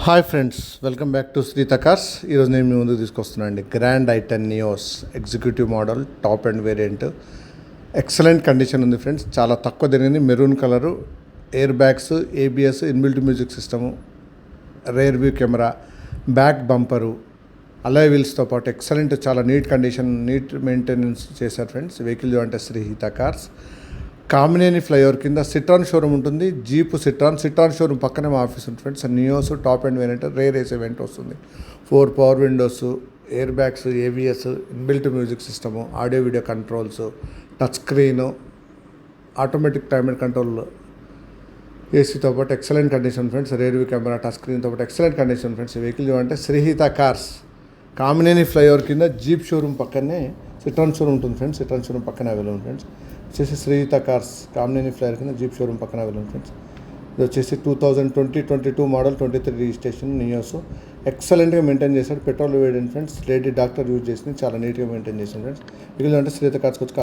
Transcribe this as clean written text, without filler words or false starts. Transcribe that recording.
Hi friends, welcome back to Sritha cars. ఈరోజు నేను మీ ముందుకు తీసుకొస్తున్నాను అండి గ్రాండ్ ఐ10 neos executive model top end variant. Excellent condition ఉంది ఫ్రెండ్స్, చాలా తక్కువ జరిగింది. Maroon colour, air bags, ABS, inbuilt music system, rear view camera, back bumper, alloy వీల్స్తో పాటు ఎక్సలెంట్, చాలా నీట్ కండిషన్, నీట్ మెయింటెనెన్స్ చేశారు ఫ్రెండ్స్. వెహికల్ అంటే శ్రీహిత కార్స్. కామినేని ఫ్లైఓవర్ కింద సిట్రాన్ షోరూమ్ ఉంటుంది. జీప్ సిట్రాన్ షోరూమ్ పక్కనే మా ఆఫీస్ ఉంటుంది friends. Nios top end variant, rear AC vent వస్తుంది. 4 power windows, air bags, ABS, inbuilt music system, audio video controls, touch screen, automatic timer control, ఏసీతో పాటు excellent condition friends. Rear view camera, touch స్క్రీన్తో పాటు excellent condition friends. Vehicle అంటే Srihitha cars. Kamineni flyover కింద Jeep showroom పక్కనే Citroen showroom ఉంటుంది friends. Citroen showroom పక్కనే available friends. వచ్చేసి శ్రీహిత కార్స్ కామినేని ఫ్లైఓవర్ కింద జీప్ షోరూమ్ పక్కన అవైలబుల్ ఫ్రెండ్స్. ఇది వచ్చేసి 2022 మోడల్, 23 రిజిస్ట్రేషన్ నియోస్. ఎక్సలెంట్గా మెయింటైన్ చేశాడు. Petrol variant friends. Lady doctor use చేసింది, చాలా నీట్గా మెయింటైన్ చేసింది ఫ్రెండ్స్. వీళ్ళు అంటే శ్రీహిత కార్స్కి వచ్చి